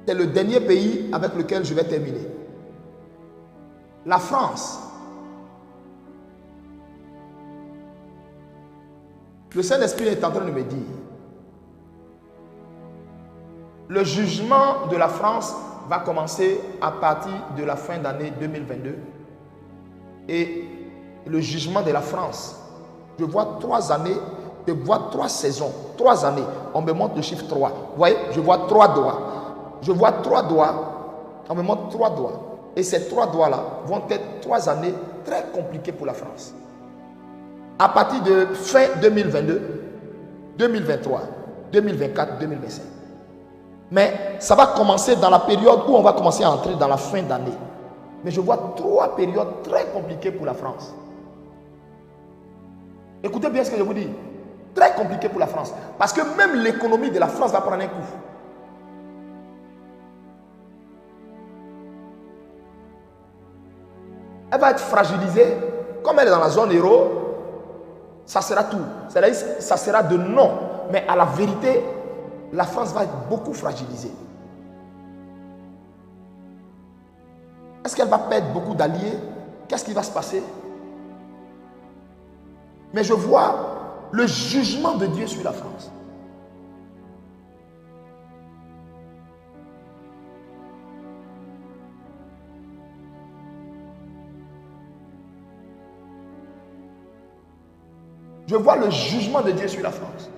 c'est le dernier pays avec lequel je vais terminer. La France. Le Saint-Esprit est en train de me dire, le jugement de la France va commencer à partir de la fin d'année 2022. Et le jugement de la France, je vois 3 années, je vois 3 saisons, 3 années. On me montre le chiffre 3. Vous voyez, je vois 3 doigts. Je vois 3 doigts. On me montre 3 doigts. Et ces 3 doigts-là vont être 3 années très compliquées pour la France. À partir de fin 2022, 2023, 2024, 2025. Mais ça va commencer dans la période où on va commencer à entrer dans la fin d'année. Mais je vois 3 périodes très compliquées pour la France. Écoutez bien ce que je vous dis. Très compliqué pour la France. Parce que même l'économie de la France va prendre un coup. Elle va être fragilisée. Comme elle est dans la zone euro, ça sera tout. C'est-à-dire, ça sera de non. Mais à la vérité, la France va être beaucoup fragilisée. Est-ce qu'elle va perdre beaucoup d'alliés? Qu'est-ce qui va se passer? Mais je vois le jugement de Dieu sur la France. Je vois le jugement de Dieu sur la France.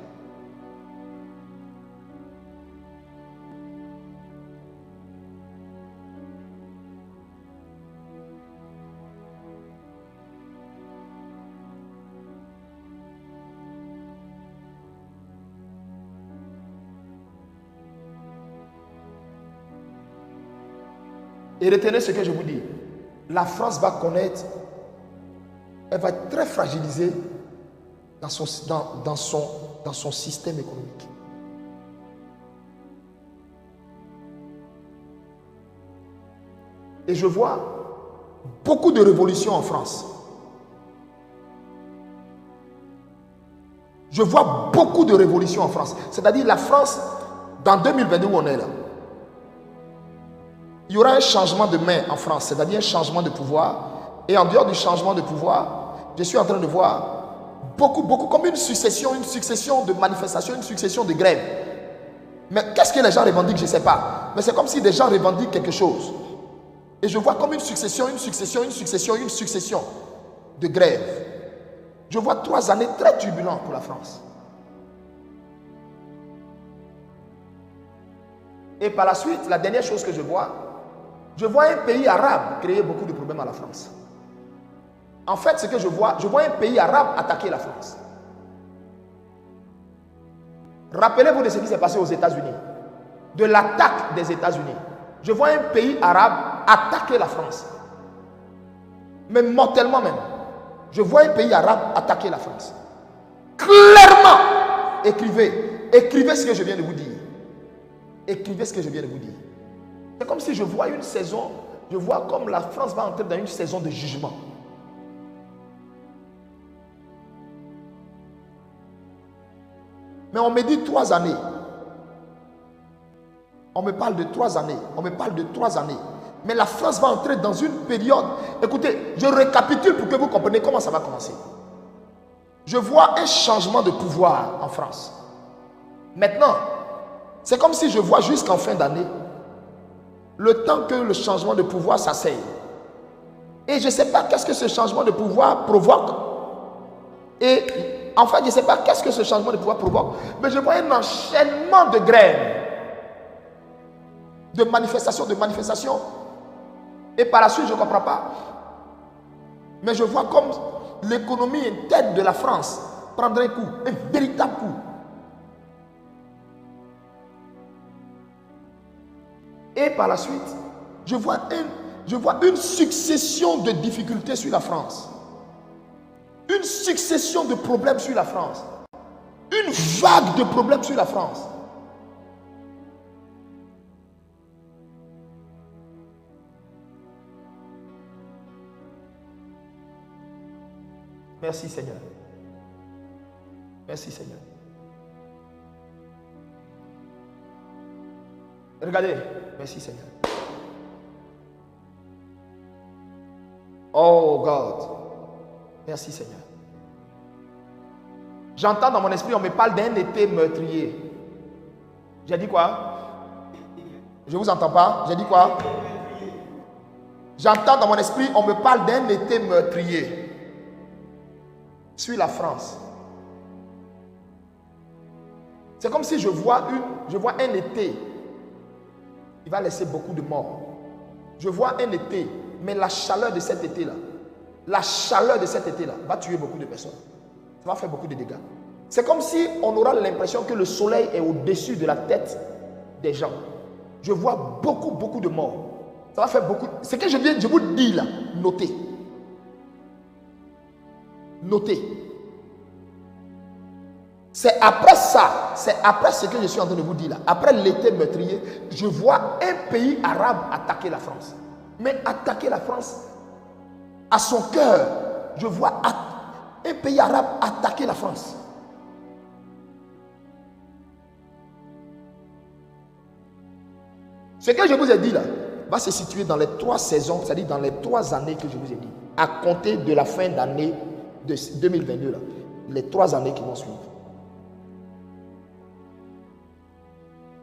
Et retenez ce que je vous dis. La France va connaître, elle va être très fragilisée dans son système économique. Et je vois beaucoup de révolutions en France. Je vois beaucoup de révolutions en France. C'est-à-dire la France, dans 2022 où on est là, il y aura un changement de main en France, c'est-à-dire un changement de pouvoir. Et en dehors du changement de pouvoir, je suis en train de voir beaucoup, comme une succession de manifestations, une succession de grèves. Mais qu'est-ce que les gens revendiquent? Je ne sais pas. Mais c'est comme si des gens revendiquent quelque chose. Et je vois comme une succession de grèves. Je vois 3 années très turbulentes pour la France. Et par la suite, la dernière chose que je vois un pays arabe créer beaucoup de problèmes à la France. En fait, ce que je vois un pays arabe attaquer la France. Rappelez-vous de ce qui s'est passé aux États-Unis, de l'attaque des États-Unis. Je vois un pays arabe attaquer la France. Mais mortellement même. Je vois un pays arabe attaquer la France. Clairement, écrivez ce que je viens de vous dire. Écrivez ce que je viens de vous dire. C'est comme si je vois une saison, je vois comme la France va entrer dans une saison de jugement. Mais on me dit 3 années. On me parle de 3 années. On me parle de 3 années. Mais la France va entrer dans une période. Écoutez, je récapitule pour que vous compreniez comment ça va commencer. Je vois un changement de pouvoir en France. Maintenant, c'est comme si je vois jusqu'en fin d'année, le temps que le changement de pouvoir s'asseye. Et je ne sais pas qu'est-ce que ce changement de pouvoir provoque. Et en fait, je ne sais pas qu'est-ce que ce changement de pouvoir provoque. Mais je vois un enchaînement de grèves, de manifestations. Et par la suite, je ne comprends pas. Mais je vois comme l'économie interne de la France prendrait un coup, un véritable coup. Et par la suite, je vois une succession de difficultés sur la France. Une succession de problèmes sur la France. Une vague de problèmes sur la France. Merci Seigneur. Merci Seigneur. Regardez. Merci Seigneur. Oh God. Merci Seigneur. J'entends dans mon esprit, on me parle d'un été meurtrier. J'ai dit quoi? Je ne vous entends pas. J'ai dit quoi? J'entends dans mon esprit, on me parle d'un été meurtrier. Sur la France. C'est comme si je vois un été. Il va laisser beaucoup de morts. Je vois un été, mais la chaleur de cet été-là, va tuer beaucoup de personnes. Ça va faire beaucoup de dégâts. C'est comme si on aura l'impression que le soleil est au-dessus de la tête des gens. Je vois beaucoup de morts. Ça va faire beaucoup. Ce que je vous dis là, notez. Notez. C'est après ça, c'est après ce que je suis en train de vous dire là, après l'été meurtrier, je vois un pays arabe attaquer la France. Mais attaquer la France à son cœur. Je vois un pays arabe attaquer la France. Ce que je vous ai dit là va se situer dans les 3 saisons, c'est-à-dire dans les 3 années que je vous ai dit, à compter de la fin d'année de 2022 là, les 3 années qui vont suivre.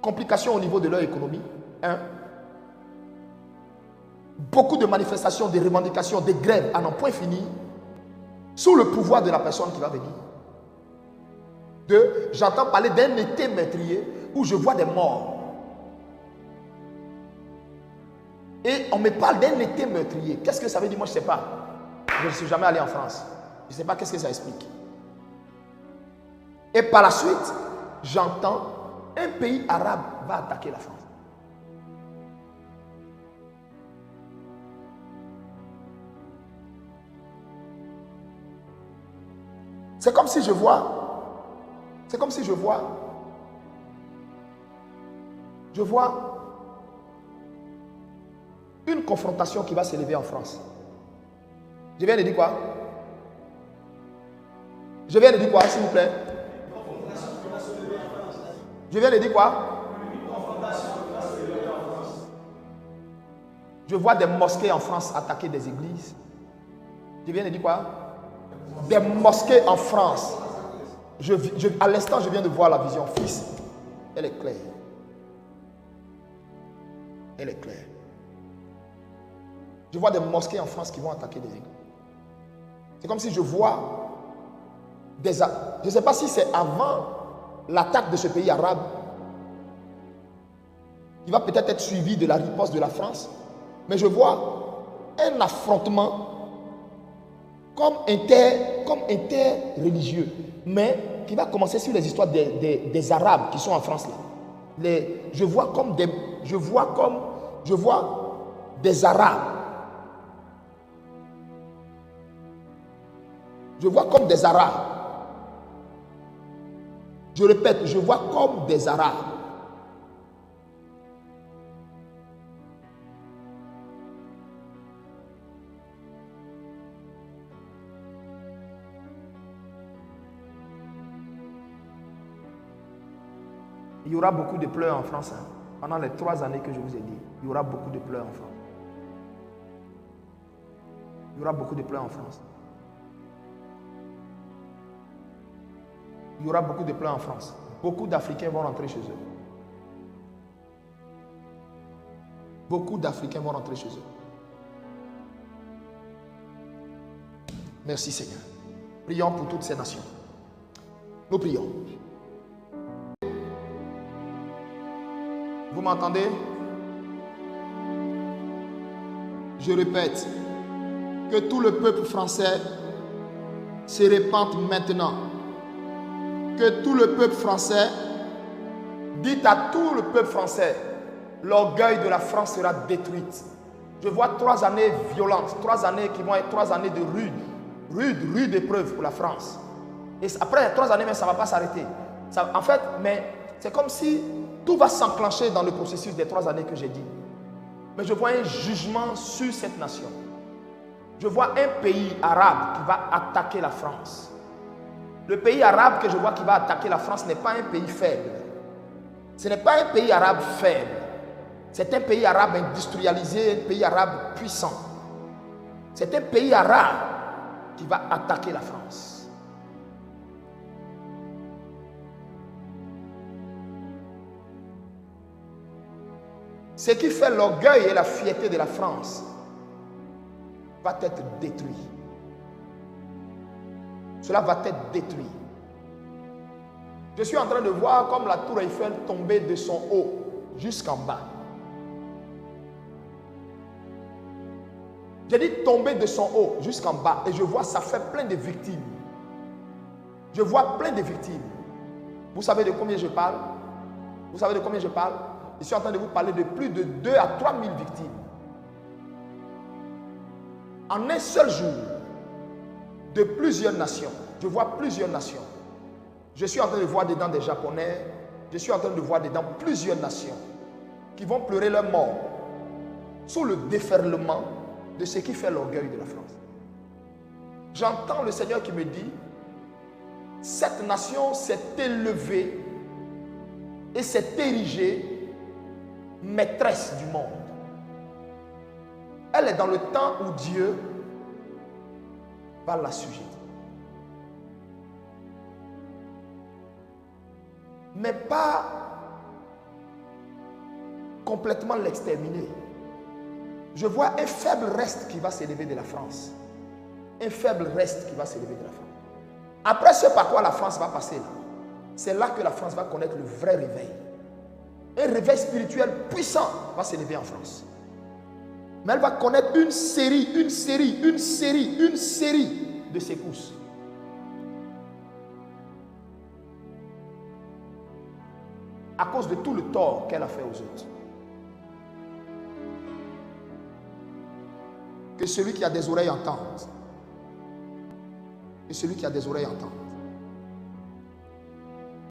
Complications au niveau de leur économie. 1. Beaucoup de manifestations, de revendications, de grèves à n'en point fini sous le pouvoir de la personne qui va venir. 2. J'entends parler d'un été meurtrier où je vois des morts. Et on me parle d'un été meurtrier. Qu'est-ce que ça veut dire? Moi, je ne sais pas. Je ne suis jamais allé en France. Je ne sais pas qu'est-ce que ça explique. Et par la suite, j'entends un pays arabe va attaquer la France. C'est comme si je vois une confrontation qui va s'élever en France. Je viens de dire quoi? Je viens de dire quoi, s'il vous plaît? Je viens de dire quoi? Je vois des mosquées en France attaquer des églises. Je viens de dire quoi? Des mosquées en France. À l'instant, je viens de voir la vision. Fils, elle est claire. Elle est claire. Je vois des mosquées en France qui vont attaquer des églises. C'est comme si je vois des... Je ne sais pas si c'est avant l'attaque de ce pays arabe qui va peut-être être suivi de la riposte de la France. Mais je vois un affrontement comme interreligieux, mais qui va commencer sur les histoires des Arabes qui sont en France là. Je vois des Arabes. Je vois comme des Arabes. Je répète, je vois comme des Arabes. Il y aura beaucoup de pleurs en France. Hein. Pendant les 3 années que je vous ai dit, il y aura beaucoup de pleurs en France. Il y aura beaucoup de pleurs en France. Il y aura beaucoup de pleurs en France. Beaucoup d'Africains vont rentrer chez eux. Beaucoup d'Africains vont rentrer chez eux. Merci Seigneur. Prions pour toutes ces nations. Nous prions. Vous m'entendez? Je répète, que tout le peuple français se répande maintenant. Que tout le peuple français, dites à tout le peuple français, l'orgueil de la France sera détruit. Je vois 3 années violentes, 3 années qui vont être 3 années de rude épreuve pour la France. Et après 3 années, mais ça ne va pas s'arrêter. En fait, mais c'est comme si tout va s'enclencher dans le processus des 3 années que j'ai dit. Mais je vois un jugement sur cette nation. Je vois un pays arabe qui va attaquer la France. Le pays arabe que je vois qui va attaquer la France n'est pas un pays faible. Ce n'est pas un pays arabe faible. C'est un pays arabe industrialisé, un pays arabe puissant. C'est un pays arabe qui va attaquer la France. Ce qui fait l'orgueil et la fierté de la France va être détruit. Cela va être détruit. Je suis en train de voir comme la tour Eiffel tomber de son haut jusqu'en bas. J'ai dit tomber de son haut jusqu'en bas et je vois ça fait plein de victimes. Je vois plein de victimes. Vous savez de combien je parle? Vous savez de combien je parle? Je suis en train de vous parler de plus de 2 à 3 000 victimes. En un seul jour, de plusieurs nations. Je vois plusieurs nations. Je suis en train de voir dedans des Japonais. Je suis en train de voir dedans plusieurs nations qui vont pleurer leur mort sous le déferlement de ce qui fait l'orgueil de la France. J'entends le Seigneur qui me dit, cette nation s'est élevée et s'est érigée maîtresse du monde. Elle est dans le temps où Dieu va l'assujettir. Mais pas complètement l'exterminer. Je vois un faible reste qui va s'élever de la France. Un faible reste qui va s'élever de la France. Après ce par quoi la France va passer là, c'est là que la France va connaître le vrai réveil. Un réveil spirituel puissant va s'élever en France. Mais elle va connaître une série de secousses. À cause de tout le tort qu'elle a fait aux autres. Que celui qui a des oreilles entende. Que celui qui a des oreilles entende.